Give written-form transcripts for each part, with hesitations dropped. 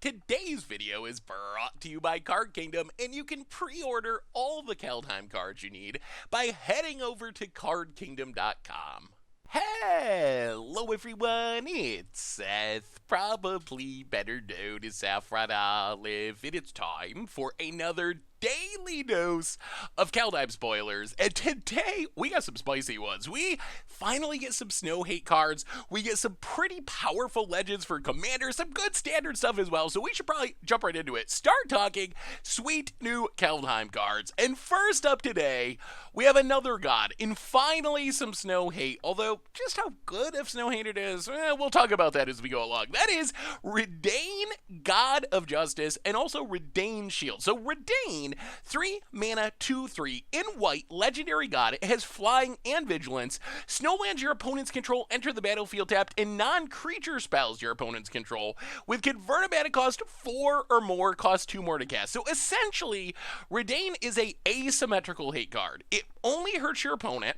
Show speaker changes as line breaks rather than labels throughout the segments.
Today's video is brought to you by Card Kingdom, and you can pre-order all the Kaldheim cards you need by heading over to cardkingdom.com. Hello everyone, it's Seth, probably better known as Saffron Olive, and it's time for another daily dose of Kaldheim spoilers. And today we got some spicy ones. We finally get some snow hate cards. We get some pretty powerful legends for commanders, some good standard stuff as well. So we should probably jump right into it. Start talking sweet new Kaldheim cards. And first up today, we have another god, and finally some snow hate. Although just how good of snow hate it is, we'll talk about that as we go along. That is Redain, God of Justice, and also Redain Shield. So Redain, 3 mana, 2/3 in white, legendary god. It has flying and vigilance. Snowlands your opponents control enter the battlefield tapped, and non-creature spells your opponents control with convert a mana cost 4 or more, cost 2 more to cast. So essentially, Redain is a asymmetrical hate card. It only hurts your opponent,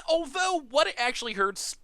although what it actually hurts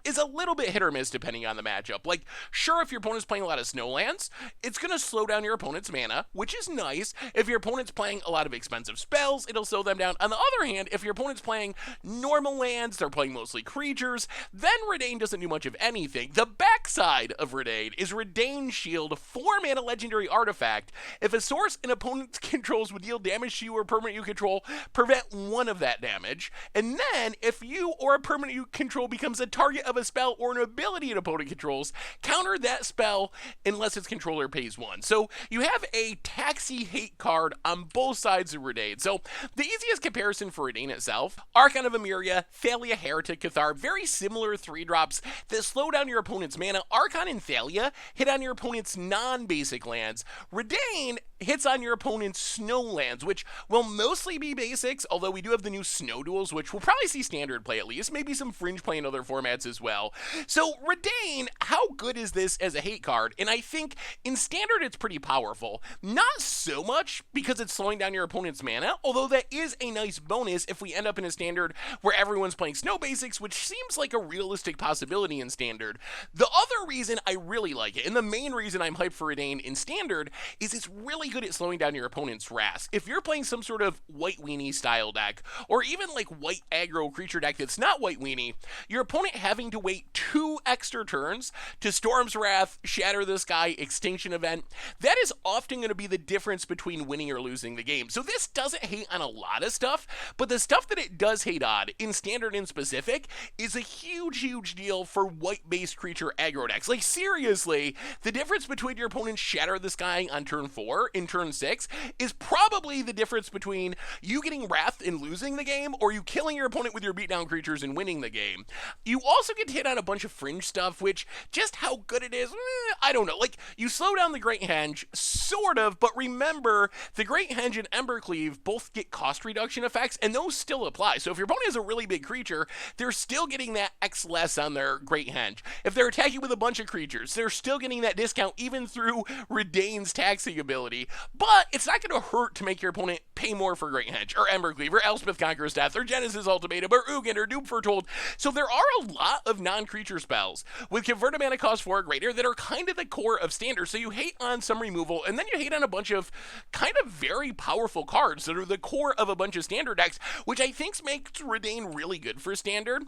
is a little bit hit or miss depending on the matchup. Like, sure, if your opponent's playing a lot of Snowlands, it's going to slow down your opponent's mana, which is nice. If your opponent's playing a lot of expensive spells, it'll slow them down. On the other hand, if your opponent's playing normal lands, they're playing mostly creatures, then Redain doesn't do much of anything. The backside of Redain is Redain Shield, 4 mana legendary artifact. If a source an opponent controls would deal damage to you or permanent you control, prevent 1 of that damage. And then, if you or a permanent you control becomes a target of a spell or an ability an opponent controls, counter that spell unless its controller pays 1. So you have a taxi hate card on both sides of Redain. So the easiest comparison for Redain itself, Archon of Emeria, Thalia, Heretic, Cathar, very similar 3-drops that slow down your opponent's mana. Archon and Thalia hit on your opponent's non-basic lands. Redain hits on your opponent's snow lands, which will mostly be basics, although we do have the new snow duels, which we'll probably see standard play at least, maybe some fringe play in other formats as well. So Redain, how good is this as a hate card? And I think in standard it's pretty powerful. Not so much because it's slowing down your opponent's mana, although that is a nice bonus if we end up in a standard where everyone's playing snow basics, which seems like a realistic possibility in standard. The other reason I really like it, and the main reason I'm hyped for Redain in standard, is it's really good at slowing down your opponent's wrath. If you're playing some sort of white weenie style deck, or even like white aggro creature deck that's not white weenie, your opponent having to wait 2 extra turns to Storm's Wrath, Shatter the Sky, Extinction Event, that is often going to be the difference between winning or losing the game. So this doesn't hate on a lot of stuff, but the stuff that it does hate on, in standard in specific, is a huge deal for white-based creature aggro decks. Like, seriously, the difference between your opponent's Shatter the Sky on turn 4 and turn 6 is probably the difference between you getting Wrath and losing the game, or you killing your opponent with your beatdown creatures and winning the game. You also get to hit on a bunch of fringe stuff, which, just how good it is, I don't know. Like, you slow down the Great Henge, sort of, but remember, the Great Henge and Embercleave both get cost reduction effects, and those still apply. So if your opponent has a really big creature, they're still getting that X less on their Great Henge. If they're attacking with a bunch of creatures, they're still getting that discount even through Redain's taxing ability, but it's not going to hurt to make your opponent pay more for Great Henge, or Embercleave, or Elspeth Conqueror's Death, or Genesis Ultimatum, or Ugin, or Doom Foretold. So there are a lot of non-creature spells with convert a mana cost 4 or greater that are kind of the core of standard. So you hate on some removal, and then you hate on a bunch of kind of very powerful cards that are the core of a bunch of standard decks, which I think makes Redain really good for standard.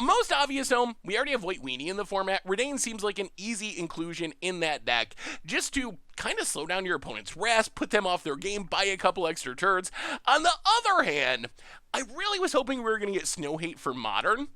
Most obvious home, we already have White Weenie in the format. Redain seems like an easy inclusion in that deck, just to kind of slow down your opponent's wrath, put them off their game, buy a couple extra turns. On the other hand, I really was hoping we were going to get snow hate for Modern,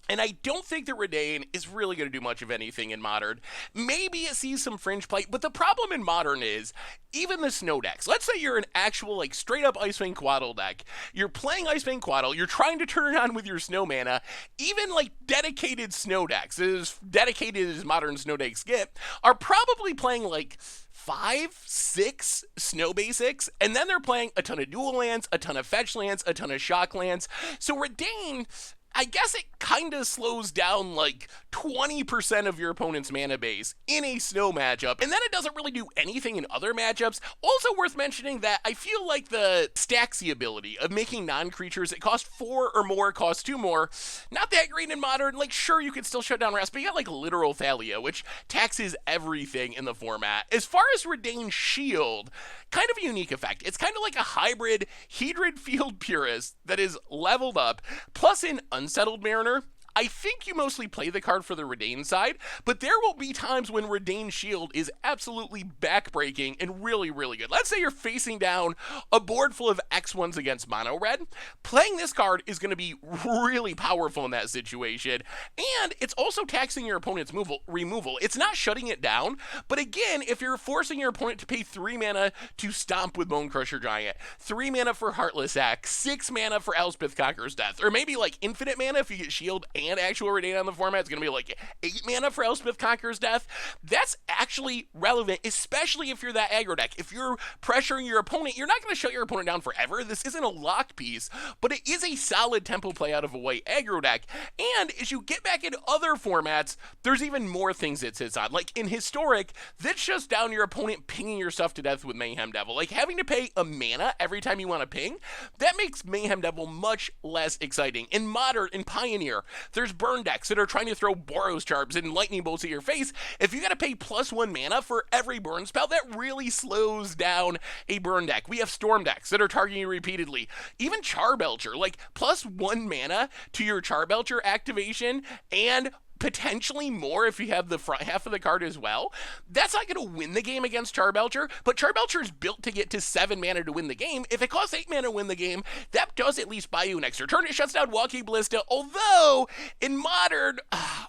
and I don't think that Redain is really going to do much of anything in Modern. Maybe it sees some fringe play, but the problem in Modern is, even the snow decks, let's say you're an actual, like, straight-up Icewind Quaddle deck, you're playing Icewind Quaddle, you're trying to turn it on with your snow mana, even, like, dedicated snow decks, as dedicated as Modern snow decks get, are probably playing, like, 5, 6 snow basics, and then they're playing a ton of dual lands, a ton of fetch lands, a ton of shock lands. So Redain, I guess it kind of slows down like 20% of your opponent's mana base in a snow matchup, and then it doesn't really do anything in other matchups. Also worth mentioning that I feel like the Staxy ability of making non-creatures that cost 4 or more, cost 2 more, not that great in Modern. Like, sure, you could still shut down Rest, but you got like Literal Thalia, which taxes everything in the format. As far as Redain Shield, kind of a unique effect. It's kind of like a hybrid Hedron Field Purist that is leveled up, plus an Unsettled Mariner. I think you mostly play the card for the Redain side, but there will be times when Redain Shield is absolutely backbreaking and really, really good. Let's say you're facing down a board full of X1s against mono red. Playing this card is going to be really powerful in that situation, and it's also taxing your opponent's removal. It's not shutting it down, but again, if you're forcing your opponent to pay 3 mana to stomp with Bone Crusher Giant, 3 mana for Heartless Axe, 6 mana for Elspeth Conqueror's Death, or maybe like infinite mana if you get Shield and actual Redain on the format, it's going to be like 8 mana for Elspeth Conqueror's Death. That's actually relevant, especially if you're that aggro deck. If you're pressuring your opponent, you're not going to shut your opponent down forever. This isn't a lock piece, but it is a solid tempo play out of a white aggro deck. And as you get back into other formats, there's even more things it sits on. Like in Historic, this shuts down your opponent pinging your stuff to death with Mayhem Devil. Like having to pay a mana every time you want to ping, that makes Mayhem Devil much less exciting. In Modern, in Pioneer, there's burn decks that are trying to throw Boros Charms and Lightning Bolts at your face. If you gotta pay +1 mana for every burn spell, that really slows down a burn deck. We have Storm decks that are targeting you repeatedly. Even Charbelcher, like +1 mana to your Charbelcher activation and potentially more if you have the front half of the card as well. That's not going to win the game against Charbelcher, but Charbelcher is built to get to 7 mana to win the game. If it costs 8 mana to win the game, that does at least buy you an extra turn. It shuts down Walking Ballista, although in Modern,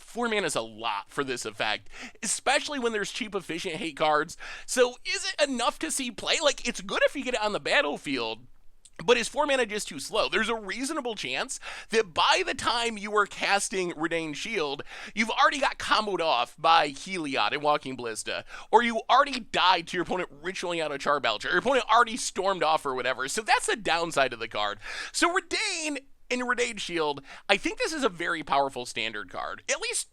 4 mana is a lot for this effect, especially when there's cheap, efficient hate cards. So is it enough to see play? Like, it's good if you get it on the battlefield, but is 4 mana just too slow? There's a reasonable chance that by the time you are casting Redain Shield, you've already got comboed off by Heliod and Walking Ballista, or you already died to your opponent ritualing out a Charbelcher, or your opponent already stormed off or whatever. So that's the downside of the card. So Redain and Redain Shield, I think this is a very powerful standard card. At least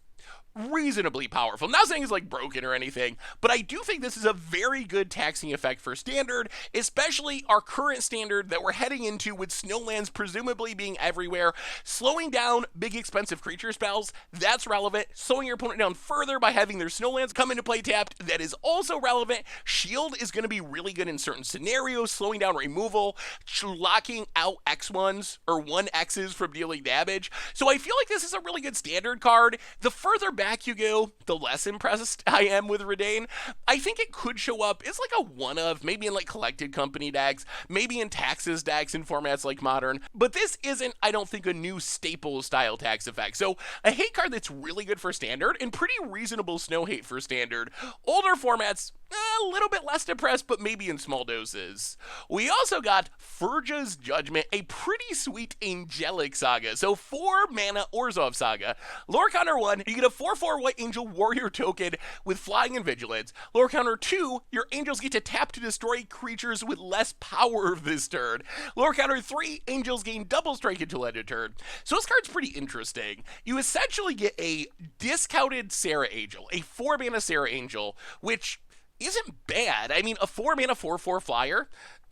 reasonably powerful. I'm not saying it's like broken or anything, but I do think this is a very good taxing effect for standard, especially our current standard that we're heading into with Snowlands presumably being everywhere. Slowing down big expensive creature spells, that's relevant. Slowing your opponent down further by having their Snowlands come into play tapped, that is also relevant. Shield is going to be really good in certain scenarios, slowing down removal, locking out X1s or 1Xs from dealing damage. So I feel like this is a really good standard card. The further back you go, the less impressed I am with Redain. I think it could show up as like a one of, maybe in like Collected Company decks, maybe in Taxes decks in formats like Modern, but this isn't, I don't think, a new staple style tax effect. So a hate card that's really good for standard and pretty reasonable snow hate for standard. Older formats, a little bit less depressed, but maybe in small doses. We also got Furja's Judgment, a pretty sweet angelic saga. So 4 mana Orzhov Saga. Lore counter 1, you get a 4/4 White Angel Warrior token with Flying and Vigilance. Lore counter 2, your angels get to tap to destroy creatures with less power this turn. Lore counter 3, angels gain double strike until end of turn. So this card's pretty interesting. You essentially get a discounted Serra Angel, a 4 mana Serra Angel, which isn't bad. I mean, a 4 mana 4/4 flyer,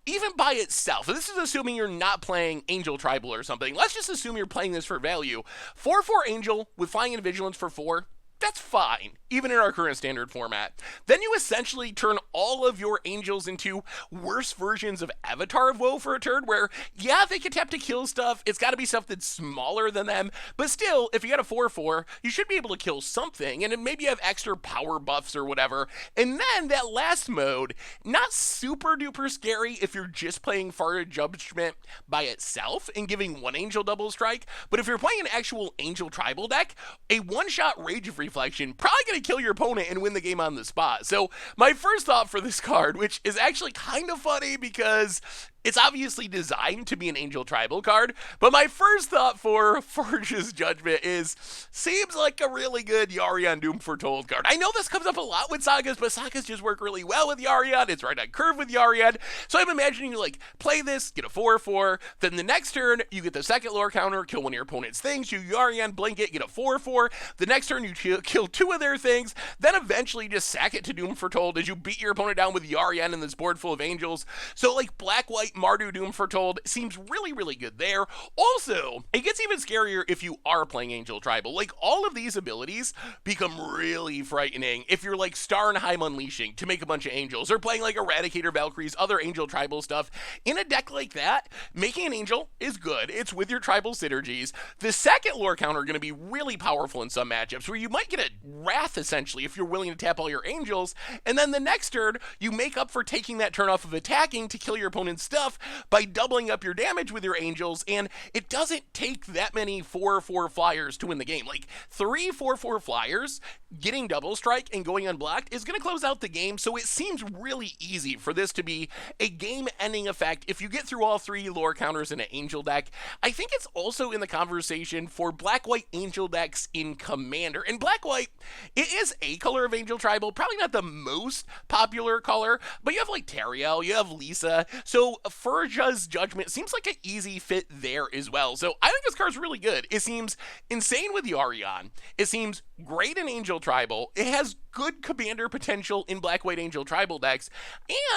even by itself, and this is assuming you're not playing Angel Tribal or something. Let's just assume you're playing this for value. 4/4 Angel with Flying and Vigilance for 4, that's fine, even in our current standard format. Then you essentially turn all of your angels into worse versions of Avatar of Woe for a turn, where, yeah, they can tap to kill stuff. It's got to be stuff that's smaller than them, but still, if you got a 4/4, you should be able to kill something, and then maybe you have extra power buffs or whatever. And then that last mode, not super duper scary if you're just playing Far Judgment by itself and giving 1 angel double strike, but if you're playing an actual angel tribal deck, a one-shot Rage of Reflection, probably going to kill your opponent and win the game on the spot. So my first thought for this card, which is actually kind of funny because it's obviously designed to be an Angel Tribal card, but my first thought for Forge's Judgment is, seems like a really good Yarion Doom Foretold card. I know this comes up a lot with Sagas, but Sagas just work really well with Yarion. It's right on curve with Yarion. So I'm imagining you like play this, get a 4/4, then the next turn you get the second lore counter, kill one of your opponent's things, you Yarion blink it, get a 4/4. The next turn you kill two of their things, then eventually just sack it to Doom Foretold as you beat your opponent down with Yarion in this board full of angels. So like black-white Mardu Doom Foretold seems really, really good there. Also, it gets even scarier if you are playing Angel Tribal. Like, all of these abilities become really frightening if you're like Starnheim Unleashing to make a bunch of angels, or playing like Eradicator Valkyries, other Angel Tribal stuff. In a deck like that, making an angel is good. It's with your tribal synergies. The second lore counter going to be really powerful in some matchups where you might get a Wrath, essentially, if you're willing to tap all your angels, and then the next turn, you make up for taking that turn off of attacking to kill your opponent's stuff by doubling up your damage with your angels, and it doesn't take that many 4/4 flyers to win the game. Like, 3 4/4 flyers, getting double strike and going unblocked is going to close out the game, so it seems really easy for this to be a game-ending effect if you get through all 3 lore counters in an angel deck. I think it's also in the conversation for black-white angel decks in Commander. And black-white, it is a color of Angel Tribal, probably not the most popular color, but you have like Teriel, you have Lisa, so Forge's Judgment seems like an easy fit there as well. So I think this card's really good. It seems insane with Yarion. It seems great in Angel Tribal. It has good commander potential in black-white Angel Tribal decks,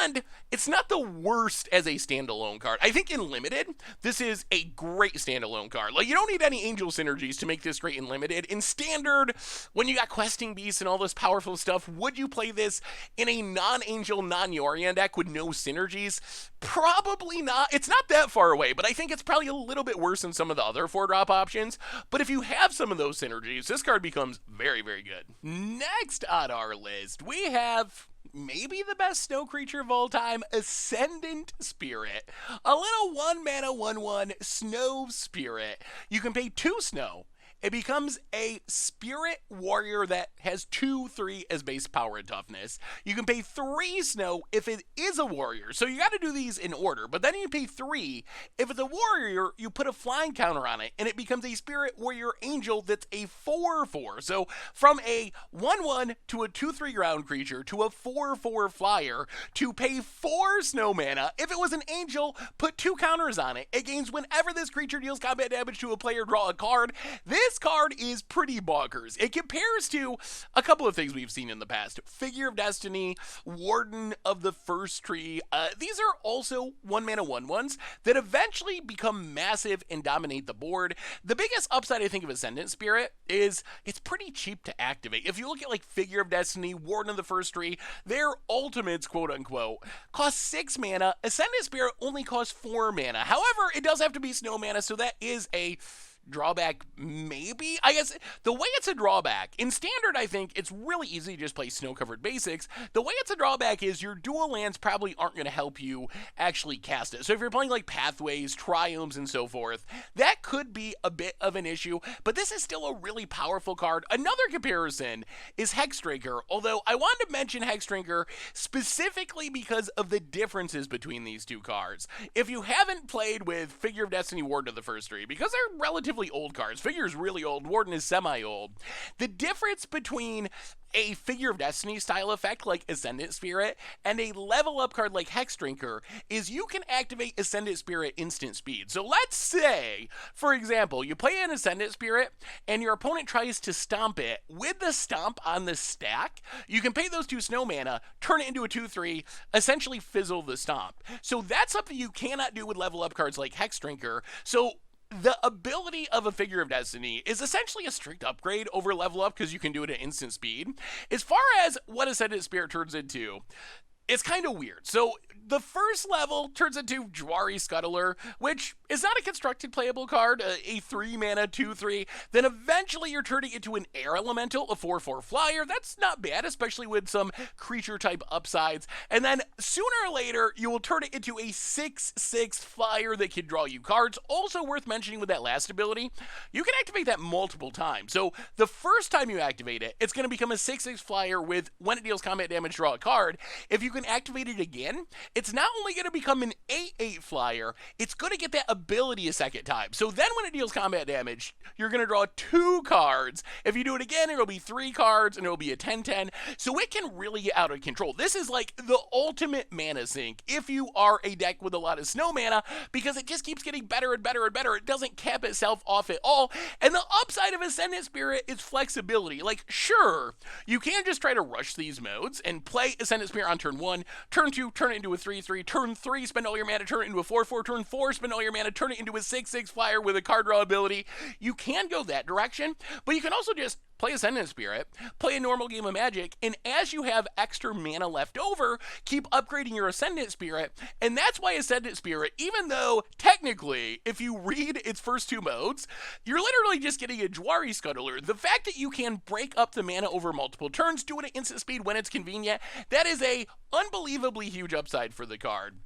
and it's not the worst as a standalone card. I think in Limited, this is a great standalone card. Like, you don't need any Angel synergies to make this great in Limited. In Standard, when you got Questing Beasts and all this powerful stuff, would you play this in a non-Angel, non-Yorion deck with no synergies? Probably not. It's not that far away, but I think it's probably a little bit worse than some of the other 4-drop options. But if you have some of those synergies, this card becomes very, very good. Next on our list, we have maybe the best snow creature of all time, Ascendant Spirit. A little 1-mana 1/1 snow spirit. You can pay 2 snow. It becomes a spirit warrior that has 2/3 as base power and toughness. You can pay 3 snow if it is a warrior. So you got to do these in order, but then you pay 3. If it's a warrior, you put a flying counter on it, and it becomes a spirit warrior angel that's a 4/4. So from a 1/1 to a 2/3 ground creature to a 4/4 flyer to pay 4 snow mana. If it was an angel, put 2 counters on it. It gains whenever this creature deals combat damage to a player, draw a card. This card is pretty bonkers. It compares to a couple of things we've seen in the past. Figure of Destiny, Warden of the First Tree. These are also 1-mana 1/1s that eventually become massive and dominate the board. The biggest upside, I think, of Ascendant Spirit is it's pretty cheap to activate. If you look at like Figure of Destiny, Warden of the First Tree, their ultimates, quote unquote, cost 6 mana. Ascendant Spirit only costs 4 mana. However, it does have to be snow mana, so that is a drawback, maybe? I guess the way it's a drawback, in Standard, I think it's really easy to just play snow-covered basics. The way it's a drawback is your dual lands probably aren't going to help you actually cast it. So if you're playing like Pathways, Triomes, and so forth, that could be a bit of an issue, but this is still a really powerful card. Another comparison is Hexdrinker, although I wanted to mention Hexdrinker specifically because of the differences between these two cards. If you haven't played with Figure of Destiny, Warden of the First Tree, because they're relatively old cards. Figure is really old. Warden is semi-old. The difference between a Figure of Destiny style effect like Ascendant Spirit and a level up card like Hexdrinker is you can activate Ascendant Spirit instant speed. So let's say, for example, you play an Ascendant Spirit and your opponent tries to stomp it. With the stomp on the stack, you can pay those 2 snow mana, turn it into a 2/3, essentially fizzle the stomp. So that's something you cannot do with level up cards like Hexdrinker. So the ability of a Figure of Destiny is essentially a strict upgrade over level up because you can do it at instant speed. As far as what Ascendant Spirit turns into, it's kind of weird. So the first level turns into Jwari Scuttler, which is not a constructed playable card, a 3-mana 2/3. Then eventually you're turning into an Air Elemental, a 4/4 flyer. That's not bad, especially with some creature type upsides. And then sooner or later, you will turn it into a 6/6 flyer that can draw you cards. Also worth mentioning with that last ability, you can activate that multiple times. So the first time you activate it, it's going to become a 6/6 flyer with, when it deals combat damage, draw a card. If you can activate it again, it's not only going to become an 8/8 flyer, it's going to get that ability a second time. So then when it deals combat damage, you're going to draw 2 cards. If you do it again, it'll be 3 cards, and it'll be a 10/10. So it can really get out of control. This is like the ultimate mana sink if you are a deck with a lot of snow mana, because it just keeps getting better and better and better. It doesn't cap itself off at all. And the upside of Ascendant Spirit is flexibility. Like, sure, you can just try to rush these modes and play Ascendant Spirit on turn 1, turn 2, turn it into a 3/3, turn 3, spend all your mana, turn it into a 4/4, turn 4, spend all your mana, turn it into a 6/6 flyer with a card draw ability. You can go that direction, but you can also just play Ascendant Spirit, play a normal game of Magic, and as you have extra mana left over, keep upgrading your Ascendant Spirit. And that's why Ascendant Spirit, even though technically, if you read its first 2 modes, you're literally just getting a Jwari Scuttler. The fact that you can break up the mana over multiple turns, do it at instant speed when it's convenient, that is a unbelievably huge upside for the card.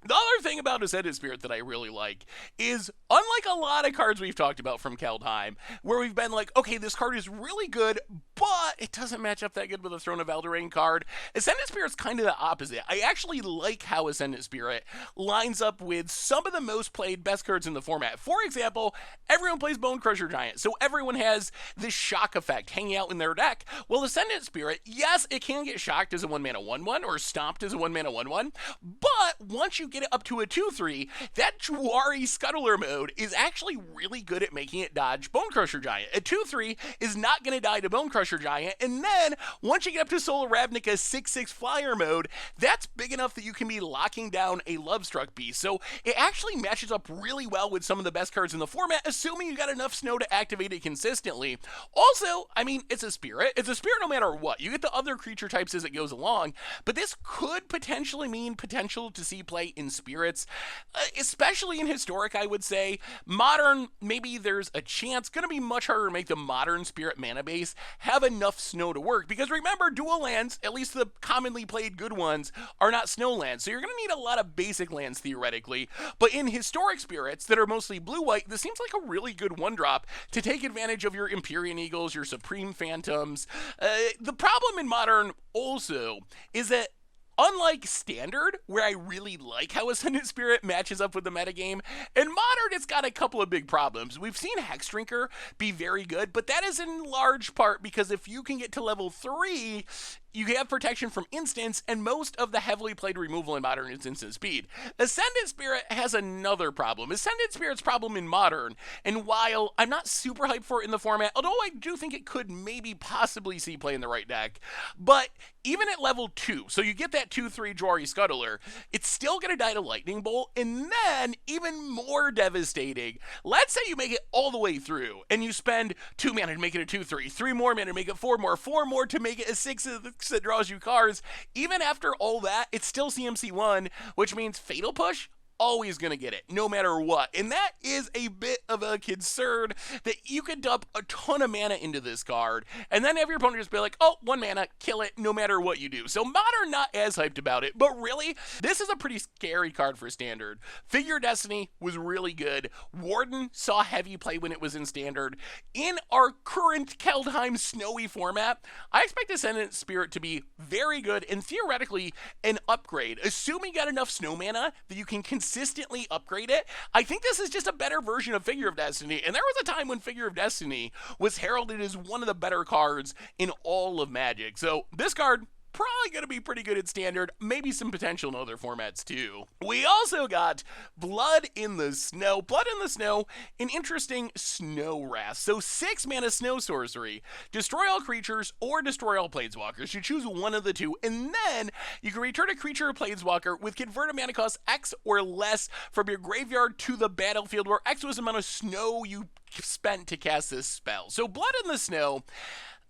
The other thing about Ascendant Spirit that I really like is, unlike a lot of cards we've talked about from Kaldheim, where we've been like, okay, this card is really good, but it doesn't match up that good with a Throne of Eldraine card, Ascendant Spirit's kind of the opposite. I actually like how Ascendant Spirit lines up with some of the most played best cards in the format. For example, everyone plays Bone Crusher Giant, so everyone has this shock effect hanging out in their deck. Well, Ascendant Spirit, yes, it can get shocked as a 1-mana 1/1 or stomped as a 1-mana 1/1, but once you get it up to a 2/3, that Jwari Scuttler mode is actually really good at making it dodge Bone Crusher Giant. A 2/3 is not going to die to Bone Crusher Giant, and then once you get up to Soul Ravnica 6/6 flyer mode, that's big enough that you can be locking down a Lovestruck Beast. So it actually matches up really well with some of the best cards in the format, assuming you got enough snow to activate it consistently. Also, I mean, it's a spirit. It's a spirit no matter what. You get the other creature types as it goes along, but this could potentially mean potential to see play in spirits, especially in Historic, I would say. Modern, maybe there's a chance. Going to be much harder to make the Modern Spirit mana base have enough snow to work, because remember, dual lands, at least the commonly played good ones, are not snow lands, so you're going to need a lot of basic lands theoretically. But in Historic spirits that are mostly blue-white, this seems like a really good 1-drop to take advantage of your Empyrean Eagles, your Supreme Phantoms. The problem in Modern also is that, unlike Standard, where I really like how Ascendant Spirit matches up with the metagame, in Modern it's got a couple of big problems. We've seen Hexdrinker be very good, but that is in large part because if you can get to level 3, you have protection from instants, and most of the heavily played removal in Modern is instant speed. Ascendant Spirit has another problem. Ascendant Spirit's problem in Modern, and while I'm not super hyped for it in the format, although I do think it could maybe possibly see play in the right deck, but even at level 2, so you get that 2/3 Jwari Scuttler, it's still going to die to Lightning Bolt, and then, even more devastating, let's say you make it all the way through, and you spend 2 mana to make it a 2/3, 3 more mana to make it 4 more to make it a 6/6 that draws you cards. Even after all that, it's still CMC1, which means Fatal Push, always going to get it, no matter what. And that is a bit of a concern, that you could dump a ton of mana into this card, and then have your opponent just be like, oh, 1 mana, kill it, no matter what you do. So Modern, not as hyped about it, but really, this is a pretty scary card for Standard. Figure of Destiny was really good. Warden saw heavy play when it was in Standard. In our current Kaldheim snowy format, I expect Ascendant Spirit to be very good, and theoretically an upgrade, assuming you got enough snow mana that you can consistently upgrade it. I think this is just a better version of Figure of Destiny, and there was a time when Figure of Destiny was heralded as one of the better cards in all of Magic. So this card, probably going to be pretty good at Standard, maybe some potential in other formats too. We also got Blood in the Snow. Blood in the Snow, an interesting snow wrath. So 6 mana snow sorcery. Destroy all creatures or destroy all planeswalkers. You choose one of the two, and then you can return a creature or planeswalker with converted mana cost X or less from your graveyard to the battlefield, where X was the amount of snow you spent to cast this spell. So Blood in the Snow,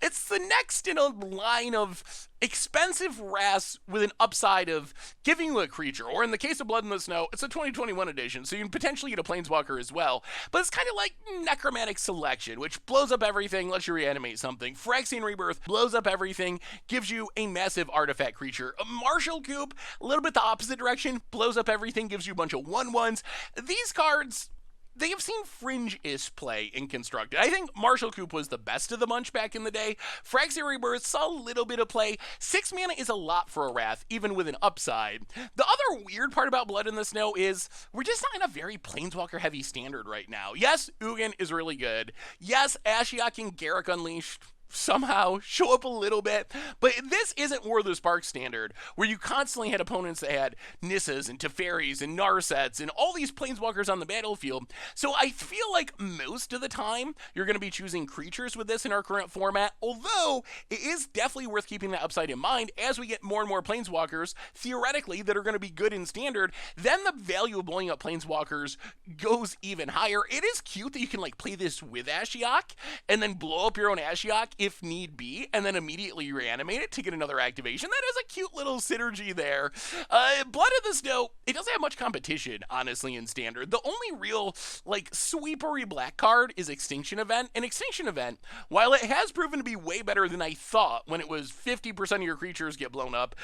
It's the next in a line of expensive Wraths with an upside of giving you a creature, or in the case of Blood in the Snow, it's a 2021 edition, so you can potentially get a Planeswalker as well, but it's kind of like Necromantic Selection, which blows up everything, lets you reanimate something. Phyrexian Rebirth blows up everything, gives you a massive artifact creature. A Martial Coup, a little bit the opposite direction, blows up everything, gives you a bunch of 1/1s. These cards, they have seen fringe-ish play in Constructed. I think Martial Coup was the best of the bunch back in the day. Phyrexian Rebirth saw a little bit of play. 6 mana is a lot for a Wrath, even with an upside. The other weird part about Blood in the Snow is we're just not in a very Planeswalker-heavy standard right now. Yes, Ugin is really good. Yes, Ashiok and Garruk Unleashed somehow show up a little bit, but this isn't War of the Sparks standard, where you constantly had opponents that had Nissas and Teferis and Narsets and all these Planeswalkers on the battlefield. So I feel like most of the time you're going to be choosing creatures with this in our current format, although it is definitely worth keeping that upside in mind as we get more and more Planeswalkers, theoretically, that are going to be good in standard. Then the value of blowing up Planeswalkers goes even higher. It is cute that you can like play this with Ashiok and then blow up your own Ashiok if need be, and then immediately reanimate it to get another activation. That is a cute little synergy there. Blood in the Snow, it doesn't have much competition, honestly, in Standard. The only real, like, sweepery black card is Extinction Event. And Extinction Event, while it has proven to be way better than I thought when it was 50% of your creatures get blown up,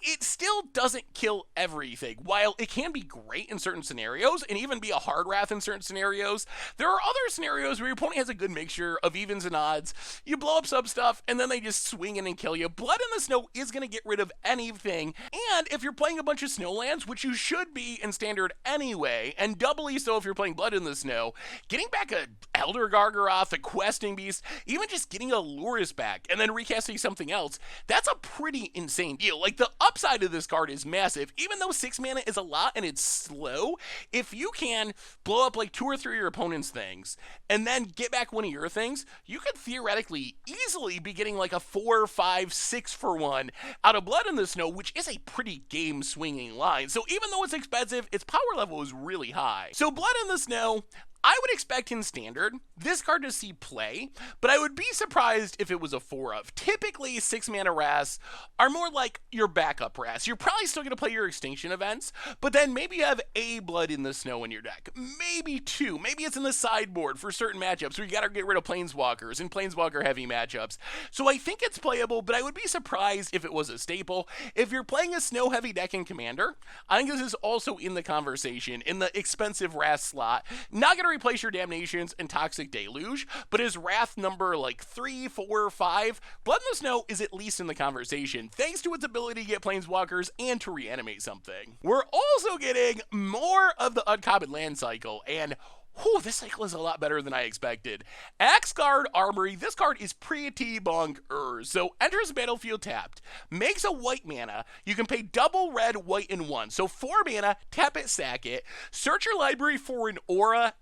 it still doesn't kill everything. While it can be great in certain scenarios, and even be a hard Wrath in certain scenarios, there are other scenarios where your opponent has a good mixture of evens and odds. You blow up some stuff, and then they just swing in and kill you. Blood in the Snow is going to get rid of anything, and if you're playing a bunch of Snowlands, which you should be in Standard anyway, and doubly so if you're playing Blood in the Snow, getting back a Elder Gargaroth, a Questing Beast, even just getting a Lurrus back, and then recasting something else, that's a pretty insane deal. Like, the upside of this card is massive. Even though 6 mana is a lot and it's slow, if you can blow up like 2 or 3 of your opponent's things, and then get back one of your things, you could theoretically easily be getting like a 4, 5, 6 for 1 out of Blood in the Snow, which is a pretty game-swinging line. So even though it's expensive, its power level is really high. So Blood in the Snow, I would expect in Standard this card to see play, but I would be surprised if it was a 4-of. Typically, 6 mana Wraths are more like your backup Wraths. You're probably still going to play your Extinction Events, but then maybe you have a Blood in the Snow in your deck. Maybe 2. Maybe it's in the sideboard for certain matchups where you got to get rid of Planeswalkers and Planeswalker-heavy matchups. So I think it's playable, but I would be surprised if it was a staple. If you're playing a Snow-heavy deck in Commander, I think this is also in the conversation, in the expensive Wrath slot. Not going to replace your Damnations and Toxic Deluge, but as Wrath number like 3, 4, 5, Blood in the Snow is at least in the conversation, thanks to its ability to get Planeswalkers and to reanimate something. We're also getting more of the uncommon land cycle, and whew, this cycle is a lot better than I expected. Axeguard Armory, this card is pretty bonkers. So enters the battlefield tapped, makes a white mana, you can pay double red, white, and 1. So 4 mana, tap it, sack it, search your library for an aura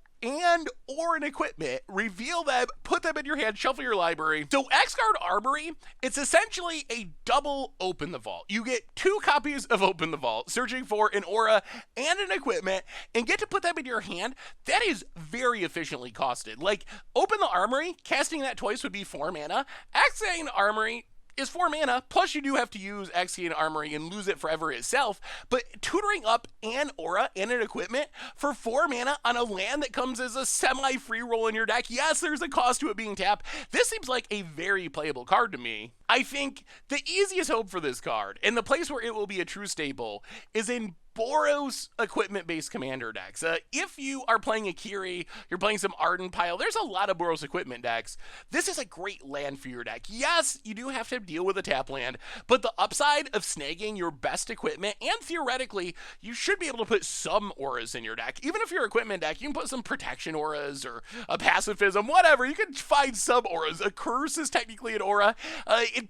or an equipment, reveal them, put them in your hand, shuffle your library. So Axeguard Armory, it's essentially a double Open the Vault. You get 2 copies of Open the Vault, searching for an aura and an equipment, and get to put them in your hand. That is very efficiently costed. Like, Open the Armory, casting that twice would be 4 mana. Axeguard Armory is 4 mana, plus you do have to use Axeguard Armory and lose it forever itself, but tutoring up an aura and an equipment for 4 mana on a land that comes as a semi-free roll in your deck, yes, there's a cost to it being tapped. This seems like a very playable card to me. I think the easiest hope for this card, and the place where it will be a true staple, is in Boros equipment-based commander decks. If you are playing Akiri, you're playing some Arden Pile, there's a lot of Boros equipment decks. This is a great land for your deck. Yes, you do have to deal with a tap land, but the upside of snagging your best equipment, and theoretically, you should be able to put some auras in your deck. Even if you're equipment deck, you can put some protection auras or a pacifism, whatever. You can find some auras. A curse is technically an aura.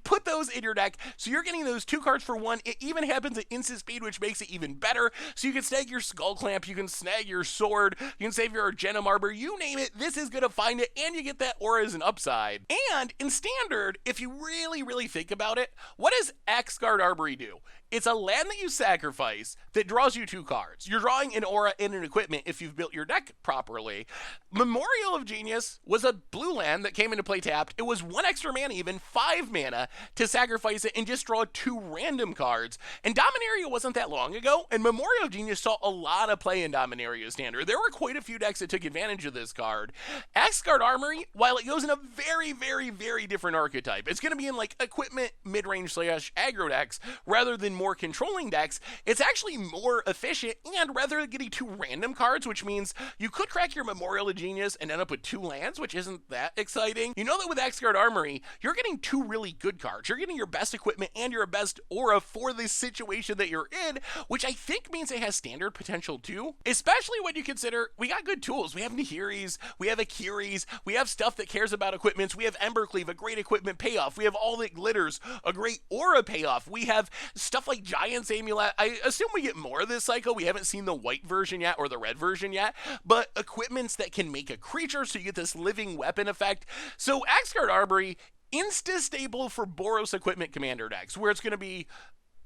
Put those in your deck, so you're getting those 2 cards for 1. It even happens at instant speed, which makes it even better. better. So you can snag your Skull Clamp, you can snag your sword, you can save your Argenum Arbor, you name it, this is going to find it, and you get that aura as an upside. And in Standard, if you really think about it, what does Axeguard Armory do? It's a land that you sacrifice that draws you 2 cards. You're drawing an aura and an equipment if you've built your deck properly. Memorial of Genius was a blue land that came into play tapped. It was 1 extra mana, even 5 mana, to sacrifice it and just draw 2 random cards. And Dominaria wasn't that long ago, and Memorial of Genius saw a lot of play in Dominaria Standard. There were quite a few decks that took advantage of this card. Axeguard Armory, while it goes in a very different archetype, it's going to be in like equipment mid-range / aggro decks rather than more controlling decks. It's actually more efficient, and rather than getting 2 random cards, which means you could crack your Memorial of Genius and end up with 2 lands, which isn't that exciting. You know that with Axeguard Armory, you're getting 2 really good cards. You're getting your best equipment and your best aura for the situation that you're in, which I think means it has Standard potential too, especially when you consider we got good tools. We have Nihiris, we have Akiris, we have stuff that cares about equipments, we have Embercleave, a great equipment payoff, we have All That Glitters, a great aura payoff, we have stuff like Giant's Amulet. I assume we get more this cycle. We haven't seen the white version yet or the red version yet, but equipments that can make a creature so you get this living weapon effect. So Axeguard Armory, insta-stable for Boros equipment commander decks, where it's going to be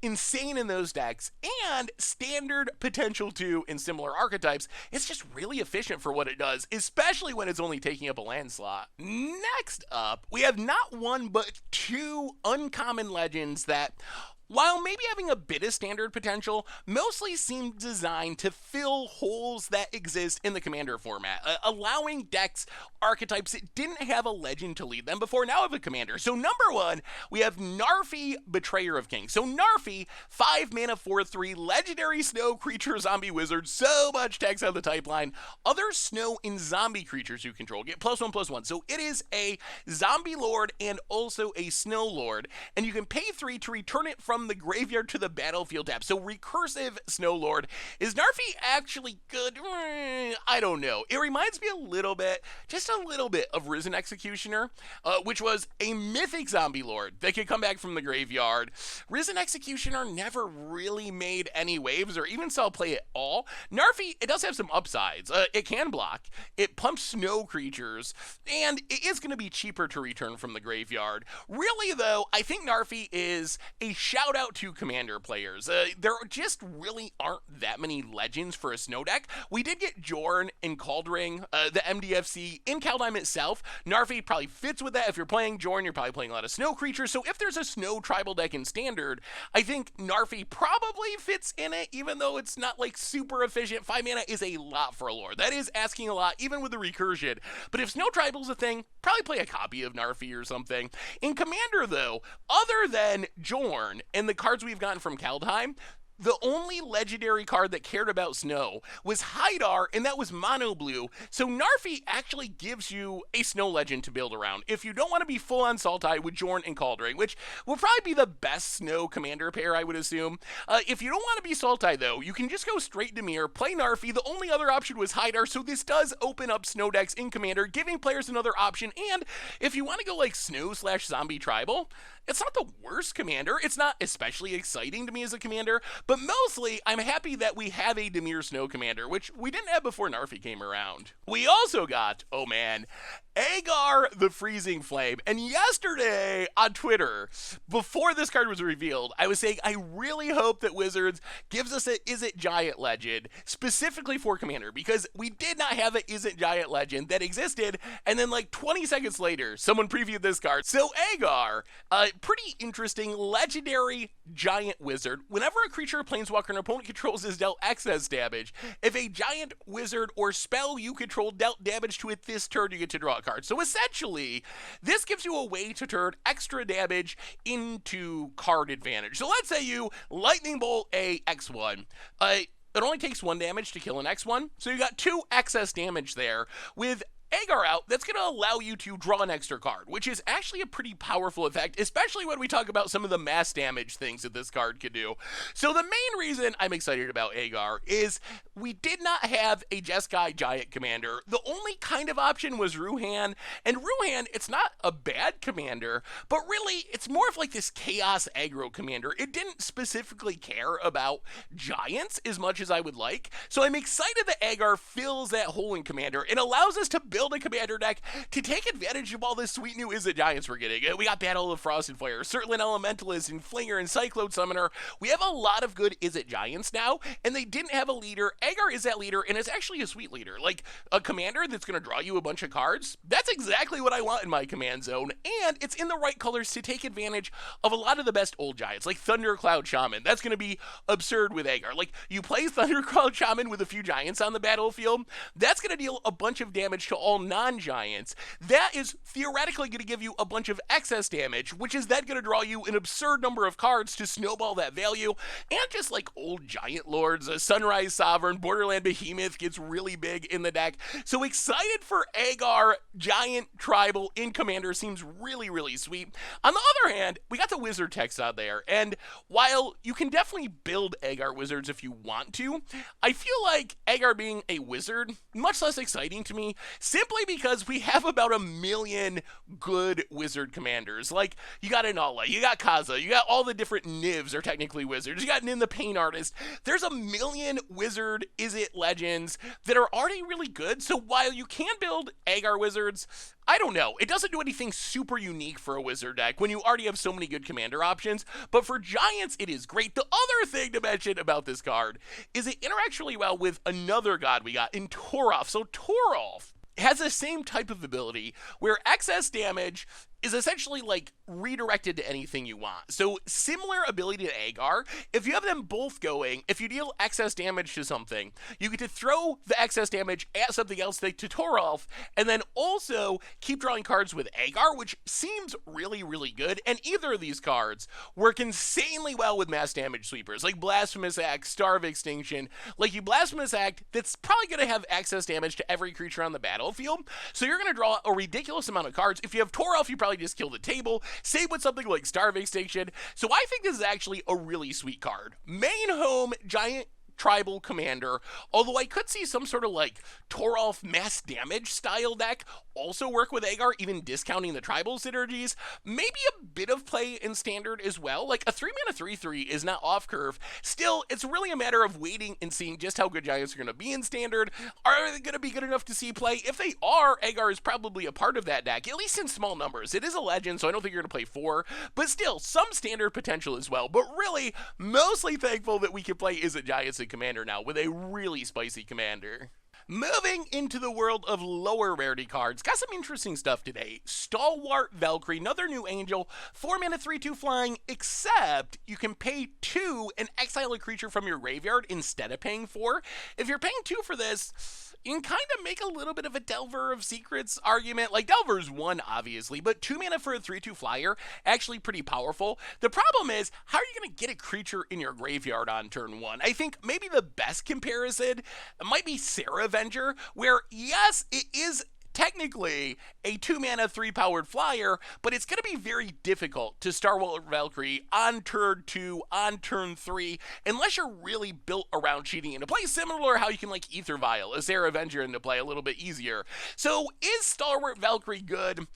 insane in those decks, and Standard potential too in similar archetypes. It's just really efficient for what it does, especially when it's only taking up a land slot. Next up, we have not 1 but 2 uncommon legends that, while maybe having a bit of Standard potential, mostly seem designed to fill holes that exist in the Commander format, allowing decks, archetypes that didn't have a legend to lead them before now have a Commander. So number 1, we have Narfi, Betrayer of Kings. So Narfi, 5 mana 4/3, legendary snow creature zombie wizard, so much text on the type line. Other snow and zombie creatures you control get +1/+1. So it is a zombie lord and also a snow lord, and you can pay 3 to return it from the graveyard to the battlefield tap. So recursive Snow Lord. Is Narfi actually good? I don't know. It reminds me a little bit, just a little bit, of Risen Executioner, which was a mythic zombie lord that could come back from the graveyard. Risen Executioner never really made any waves or even saw play at all. Narfi, it does have some upsides. It can block, it pumps snow creatures, and it is going to be cheaper to return from the graveyard. Really though, I think Narfi is a shout out to Commander players. There just really aren't that many legends for a snow deck. We did get Jorn and Kaldheim, the MDFC in Kaldheim itself. Narfi probably fits with that. If you're playing Jorn, you're probably playing a lot of snow creatures. So if there's a snow tribal deck in Standard, I think Narfi probably fits in it, even though it's not like super efficient. 5 mana is a lot for a lord. That is asking a lot, even with the recursion. But if snow tribal's a thing, probably play a copy of Narfi or something. In Commander though, other than Jorn and the cards we've gotten from Kaldheim, the only legendary card that cared about snow was Haidar, and that was mono blue. So Narfi actually gives you a snow legend to build around if you don't want to be full on Sultai with Jorn and Kaldheim, which will probably be the best snow commander pair, I would assume. If you don't want to be Sultai though, you can just go straight Dimir, play Narfi. The only other option was Haidar, so this does open up snow decks in Commander, giving players another option. And if you want to go like snow / zombie tribal, it's not the worst commander. It's not especially exciting to me as a commander, but mostly I'm happy that we have a Dimir Snow commander, which we didn't have before Narfi came around. We also got, oh man, Agar the Freezing Flame. And yesterday on Twitter, before this card was revealed, I was saying I really hope that Wizards gives us a Is It Giant legend specifically for Commander, because we did not have a Is It Giant legend that existed, and then like 20 seconds later, someone previewed this card. So Agar, pretty interesting legendary giant wizard. Whenever a creature, planeswalker, an opponent controls is dealt excess damage, if a giant wizard or spell you control dealt damage to it this turn, you get to draw a card. So essentially, this gives you a way to turn extra damage into card advantage. So let's say you Lightning Bolt a X1. It only takes 1 damage to kill an X1, so you got 2 excess damage there. With Agar out, that's going to allow you to draw an extra card, which is actually a pretty powerful effect, especially when we talk about some of the mass damage things that this card could do. So the main reason I'm excited about Agar is we did not have a Jeskai Giant commander. The only kind of option was Ruhan, and Ruhan, it's not a bad commander, but really, it's more of like this chaos aggro commander. It didn't specifically care about giants as much as I would like, so I'm excited that Agar fills that hole in commander and allows us to build a commander deck to take advantage of all this sweet new Izzet Giants we're getting. We got Battle of Frost and Fire, Surtland Elementalist, and Flinger, and Cyclone Summoner. We have a lot of good Izzet Giants now, and they didn't have a leader. Agar is that leader, and it's actually a sweet leader. Like, a commander that's going to draw you a bunch of cards, that's exactly what I want in my command zone, and it's in the right colors to take advantage of a lot of the best old giants, like Thundercloud Shaman. That's going to be absurd with Agar. Like, you play Thundercloud Shaman with a few giants on the battlefield, that's going to deal a bunch of damage to all non-giants. That is theoretically going to give you a bunch of excess damage, which is then going to draw you an absurd number of cards to snowball that value, and just like old giant lords, a Sunrise Sovereign, Borderland Behemoth gets really big in the deck. So excited for Agar Giant Tribal in Commander, seems really, really sweet. On the other hand, we got the Wizard text out there, and while you can definitely build Agar Wizards if you want to, I feel like Agar being a wizard, much less exciting to me, simply because we have about 1 million good wizard commanders. Like, you got Inala, you got Kaza, you got all the different Nivs are technically wizards, you got Nin the Pain Artist. There's 1 million wizard Izzet legends that are already really good, so while you can build Agar Wizards, I don't know. It doesn't do anything super unique for a wizard deck when you already have so many good commander options, but for giants, it is great. The other thing to mention about this card is it interacts really well with another god we got in Torolf. So Torolf has the same type of ability where excess damage is essentially like redirected to anything you want. So similar ability to Agar, if you have them both going, if you deal excess damage to something, you get to throw the excess damage at something else like to Torolf, and then also keep drawing cards with Agar, which seems really, really good. And either of these cards work insanely well with mass damage sweepers, like Blasphemous Act, Star of Extinction. Like, you Blasphemous Act, that's probably going to have excess damage to every creature on the battlefield, so you're going to draw a ridiculous amount of cards. If you have Torolf, you probably just kill the table. Same with something like Star of Extinction. So I think this is actually a really sweet card. Main home, giant tribal commander, although I could see some sort of like Torolf mass damage style deck also work with Agar, even discounting the tribal synergies. Maybe a bit of play in standard as well. Like, a 3-mana 3/3 is not off curve. Still, it's really a matter of waiting and seeing just how good giants are going to be in standard. Are they going to be good enough to see play? If they are, Agar is probably a part of that deck, at least in small numbers. It is a legend, so I don't think you're going to play 4, but still, some standard potential as well. But really, mostly thankful that we can play Izzet Giants in Commander now with a really spicy commander. Moving into the world of lower rarity cards, got some interesting stuff today. Stalwart Valkyrie, another new angel, 4-mana 3/2 flying, except you can pay 2 and exile a creature from your graveyard instead of paying 4. If you're paying 2 for this, you can kind of make a little bit of a Delver of Secrets argument. Like, Delver's 1, obviously, but 2 mana for a 3/2 flyer, actually pretty powerful. The problem is, how are you going to get a creature in your graveyard on turn 1? I think maybe the best comparison might be Sarah Avenger, where, yes, it is technically a 2-mana 3-powered flyer, but it's going to be very difficult to Stalwart Valkyrie on turn 2, on turn 3, unless you're really built around cheating into play, similar to how you can like Ether Vial, a Sarah Avenger into play a little bit easier. So is Stalwart Valkyrie good?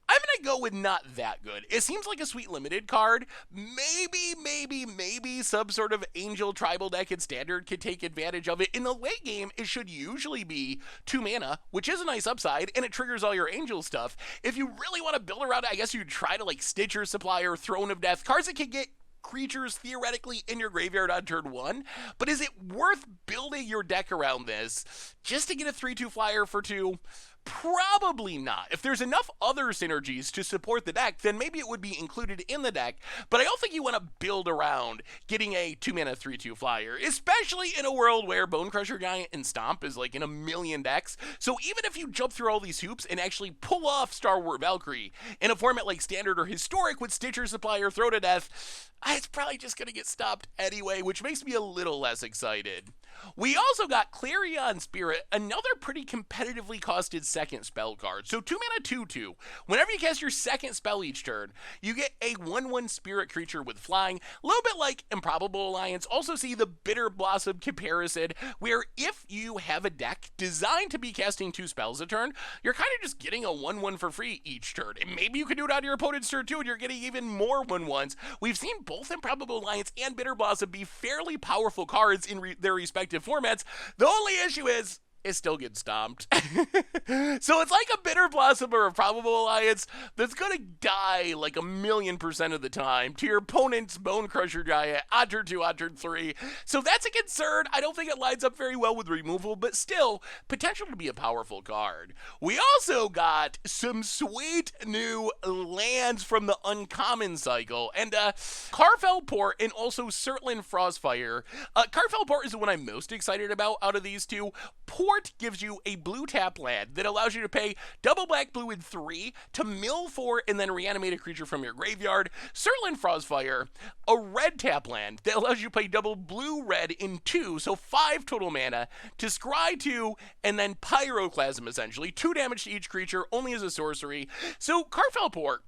I'm going to go with not that good. It seems like a sweet limited card. Maybe some sort of angel tribal deck in standard could take advantage of it. In the late game, it should usually be 2 mana, which is a nice upside, and it triggers all your angel stuff. If you really want to build around it, I guess you'd try to like Stitcher Supplier, Throne of Death, cards that can get creatures theoretically in your graveyard on turn 1, but is it worth building your deck around this just to get a 3/2 flyer for 2? Probably not. If there's enough other synergies to support the deck, then maybe it would be included in the deck, but I don't think you want to build around getting a 2-mana 3/2 flyer, especially in a world where Bone Crusher Giant and Stomp is like in 1 million decks. So even if you jump through all these hoops and actually pull off Stalwart Valkyrie in a format like Standard or Historic with Stitcher Supplier, Throw to Death, it's probably just going to get stopped anyway, which makes me a little less excited. We also got Ascendant Spirit, another pretty competitively costed second spell card. So 2 mana 2/2. Whenever you cast your second spell each turn, you get a 1/1 spirit creature with flying, a little bit like Improbable Alliance. Also see the Bitter Blossom comparison, where if you have a deck designed to be casting 2 spells a turn, you're kind of just getting a 1/1 for free each turn. And maybe you can do it on your opponent's turn too, and you're getting even more 1/1s. We've seen both Improbable Alliance and Bitter Blossom be fairly powerful cards in their respective formats. The only issue is it still gets stomped. So it's like a Bitter Blossom or a Probable Alliance that's gonna die like 1,000,000% of the time to your opponent's Bone Crusher Giant on turn 2, on turn 3. So that's a concern. I don't think it lines up very well with removal, but still, potential to be a powerful card. We also got some sweet new lands from the uncommon cycle, and Karfell Port and also Surtland Frostfire. Karfell Port is the one I'm most excited about out of these two. Port gives you a blue tap land that allows you to pay double black blue in 3 to mill 4 and then reanimate a creature from your graveyard. Surtland Frostfire, a red tap land that allows you to pay double blue red in 2, so 5 total mana, to scry 2 and then Pyroclasm, essentially 2 damage to each creature, only as a sorcery. So Karfell Port,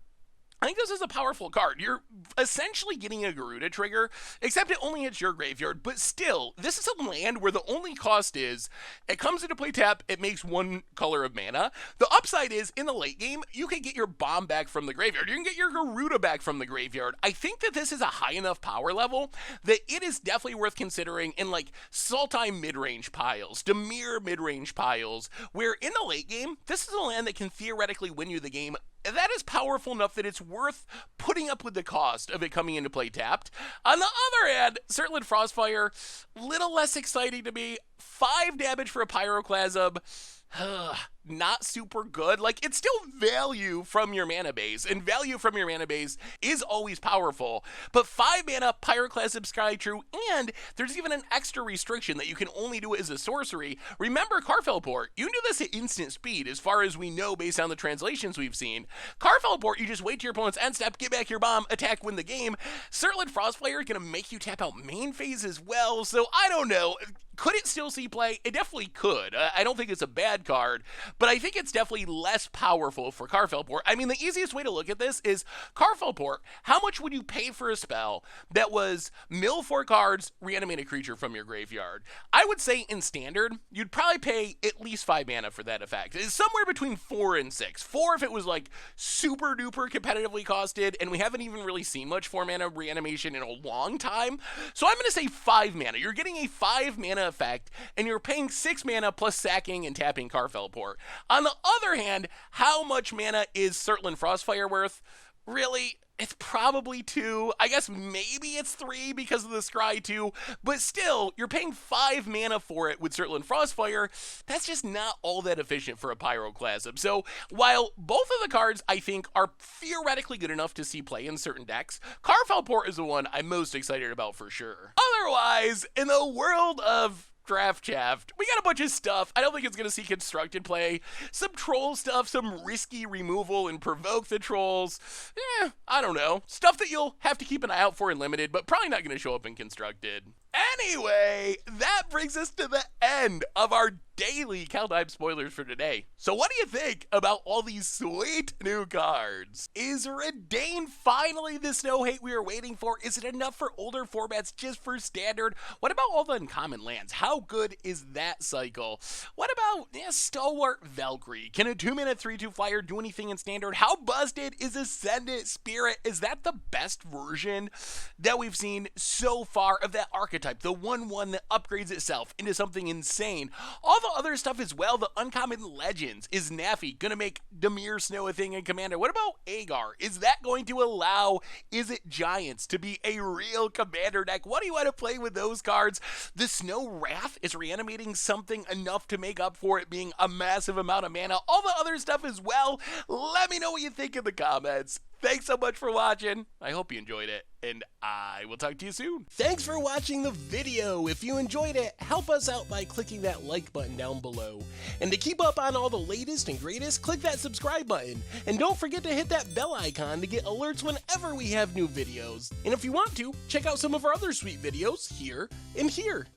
I think this is a powerful card. You're essentially getting a Garuda trigger, except it only hits your graveyard, but still, this is a land where the only cost is, it comes into play tap, it makes 1 color of mana. The upside is, in the late game, you can get your bomb back from the graveyard. You can get your Garuda back from the graveyard. I think that this is a high enough power level that it is definitely worth considering in like Sultai mid-range piles, Dimir mid-range piles, where in the late game, this is a land that can theoretically win you the game. That is powerful enough that it's worth putting up with the cost of it coming into play tapped. On the other hand, Surtland Frostfire, little less exciting to me. 5 damage for a Pyroclasm. Not super good. Like, it's still value from your mana base, and value from your mana base is always powerful. But 5 mana, Pyroclasm, Sky True, and there's even an extra restriction that you can only do it as a sorcery. Remember Karfell Port, you can do this at instant speed, as far as we know based on the translations we've seen. Karfell Port, you just wait to your opponent's end step, get back your bomb, attack, win the game. Surtland Frostfire is going to make you tap out main phase as well, so I don't know. Could it still see play? It definitely could. I don't think it's a bad card, but I think it's definitely less powerful for Karfell Port. I mean, the easiest way to look at this is Karfell Port, how much would you pay for a spell that was mill 4 cards, reanimate a creature from your graveyard? I would say in standard, you'd probably pay at least 5 mana for that effect. It's somewhere between 4 and 6. 4 if it was like super duper competitively costed, and we haven't even really seen much 4 mana reanimation in a long time. So I'm going to say 5 mana. You're getting a 5 mana effect, and you're paying 6 mana plus sacking and tapping Karfell Port. On the other hand, how much mana is Surtland Frostfire worth? Really? It's probably 2. I guess maybe it's 3 because of the Scry 2, but still, you're paying 5 mana for it with Surtland Frostfire. That's just not all that efficient for a Pyroclasm. So while both of the cards, I think, are theoretically good enough to see play in certain decks, Karfell Port is the one I'm most excited about for sure. Otherwise, in the world of Draft Shaft, we got a bunch of stuff. I don't think it's going to see constructed play. Some troll stuff, some risky removal and provoke the trolls. I don't know. Stuff that you'll have to keep an eye out for in limited, but probably not going to show up in constructed. Anyway, that brings us to the end of our daily Kaldheim spoilers for today. So what do you think about all these sweet new cards? Is Redain finally the snow hate we were waiting for? Is it enough for older formats just for standard? What about all the uncommon lands? How good is that cycle? What about Stalwart Valkyrie? Can a 2-mana 3/2 flyer do anything in standard? How busted is Ascendant Spirit? Is that the best version that we've seen so far of that archetype? The 1/1 that upgrades itself into something insane. All the other stuff as well, the uncommon legends. Is Nafi gonna make Dimir Snow a thing in Commander? What about Agar? Is that going to allow Is It Giants to be a real Commander deck? What do you want to play with those cards? The Snow Wrath is reanimating something enough to make up for it being a massive amount of mana. All the other stuff as well. Let me know what you think in the comments. Thanks so much for watching. I hope you enjoyed it, and I will talk to you soon. Thanks for watching the video. If you enjoyed it, help us out by clicking that like button down below. And to keep up on all the latest and greatest, click that subscribe button. And don't forget to hit that bell icon to get alerts whenever we have new videos. And if you want to, check out some of our other sweet videos here and here.